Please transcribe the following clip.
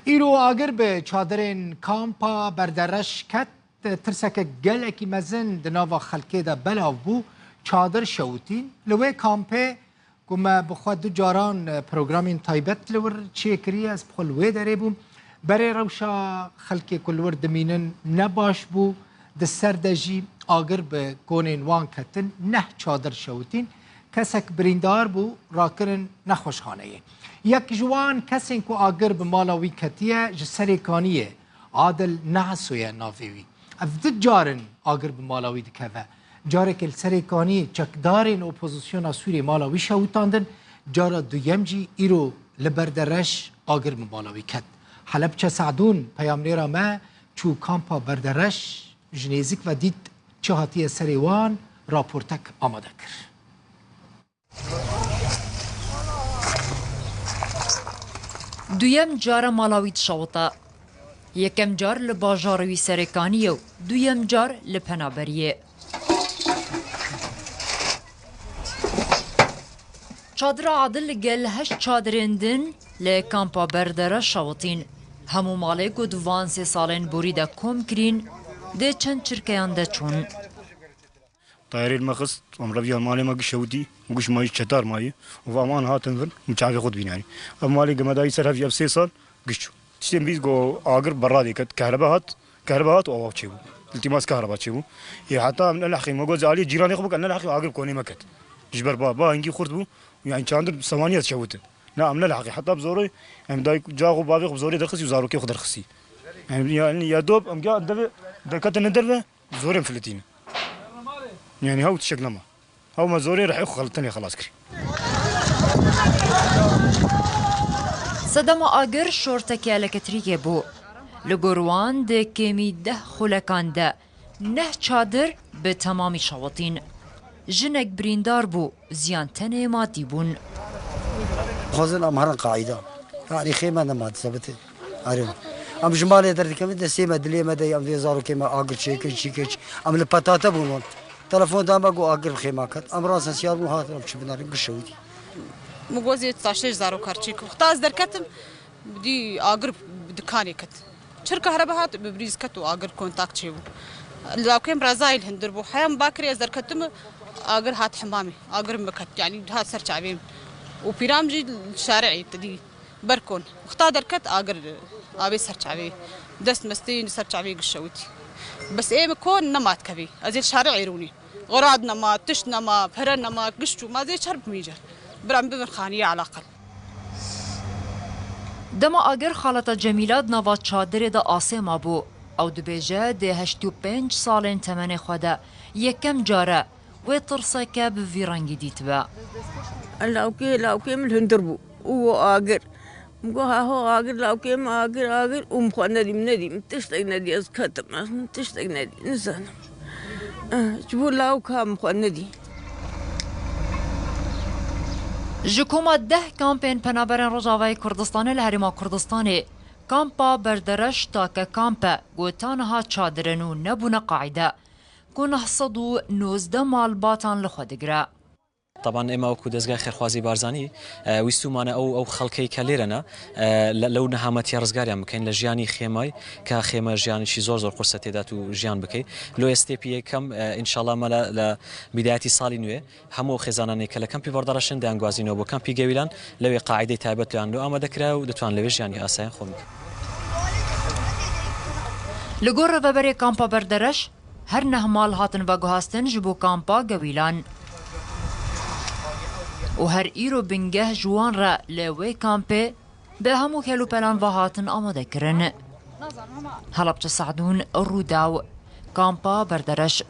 ایرو آگر به چادرین کامپا بردرش کت ترسک گلکی مزن دناوا خلکه دا بلاو بو چادر شوتین لوی کامپه گم بخواد دو جاران پروگرامین تایبت لور چیه کری از بخلوه داره بوم برای روشا خلکه کلور دمینن نباش بو د سردجی آگر به گونین وان کتن نه چادر شوتین کسک بریندار بو راکرن نخوشخانه یک جوان کسی که آگر به مالاوی کتیه جسری کانیه عادل نعسویه نافیوی افدد جارن آگر به مالاوی دکوه جاره که سری کانی چکدارین اپوزیسیون سوری مالاوی شوتاندن جاره دویم جی ایرو لبردرش آگر به مالاوی کت حلب چه سعدون پیامنیرا ما چو کامپا بردرش جنیزیک و دید چه هاتی سریوان راپورتک آماده کرد. دویم جار مالاوی شوطا یکم جار لباجاروی سرکانیه و دویم جار لپنابریه چادر عادل گل هشت چادرندن لکامپا بردره شوطین همو ماله گود وان 3 سالین بوری دا کم کرین ده چند چرکیان ده چون طياري المخص امربيا مالي ما قشودي وقش ماي شتار ماي وفامان هاتن فن مشافي خد بين يعني مالي قمداي سرها في 3 سال قشو تشتم بيز جو اقر برادي كت كهرباءات او تشيبو التماس كهرباء تشيبو يا حتى من الاخي ما قول علي جيراني خبك انا الاخي اقر كوني مكت جبر بابا انجي خرطبو يعني كان 8 شوته لا من الاخي حتى بزوري ام داي جاغو بابي بزوري درخسي وزارو كي خضر خسي يعني يا دوب ام قاعد دكت ندربه زوري مفلتين يعني هاو تشكل ما هاو ما زوري رح يخو خلطني خلاص كري صدام آگر شورتکی الکتریکی بو لگوروان ده کمی 10 خلکان ده 9 چادر به تمامی شواطین جنک بریندار بو زیان تنه مادی بون خزن امهران قاعده يعني خيمه ما ثبت عارف ام جمالي درت كم ده سيما دلي ما ده ام دي زارو كما اقل شيكش ام البطاطا بون تلفون دام بقو اقل خيمه كت ام راس سيار مو هات شو بنار قشودي مغوزي 16 زارو كارتشيك اختاز دركتم بدي اقرب دكاني كت شركه هربهات ببريز كت واقر كونتاكت شيبو لو كان برازايل هندربو حيام باكري ازركتم اقر هات حمامي اقر مكت يعني هات سرچ عبيم وبيرامجي الشارعي تدي بركون اختار دركت اقر ابي سرچ عبي دست مستين سرچ عبي قشوتي بس ايه مكون نمات كبي ازيل شارع يروني غراد نما تش نما فرن نما قشتو ما زي شرب ميجر برام بمن خانية على الاقل دما آگر خالت جمیلات نوا چادر دا آسیما بو او دبیجه ده 85 سالین تمن خوده یکم جاره و ترسکه به ویرانگی دیت با لاوكي من هندربو هو آگر مقوها هو آگر لاوكي ما آگر ومخوا ندي تشتاق ندي أزكاتم تشتاق ندي إنسان شوفوا لاوكا مخوا ندي جکوما 10 کامپین پنابرن روزاوی کردستان لهریما کردستانی کامپا بردرش تا که کامپا گوتانها چادرنو نبونه قاعده کنه صدو 19 مالباتان لخودگره طبعا اما وكو دزگاه خيرخوازي بارزاني ويستومانه او خلقي كليرنا لو نهامتي رزگاريا مكين لجياني خيماي كخيمه جياني شي زور قرصتي داتو جيان بكي لو اس تي بي كم ان شاء الله مال لبدايه صالي نوي همو خزاناني كلا كم بي بردارشن دان غوازينو بو كم بي جويلان لو قاعده تابت لانو اما دكرا ودتوان لو جياني اسان خوم لگور وبري کامپا بردرش هر نهمال هاتن و گهاستن جبو کامپا گویلان و هر ایرو بنگه جوان را لوی کامپه به همو کلو پلان و هاتن آماده کرن. حلب سعدون روداو کامپا بردرش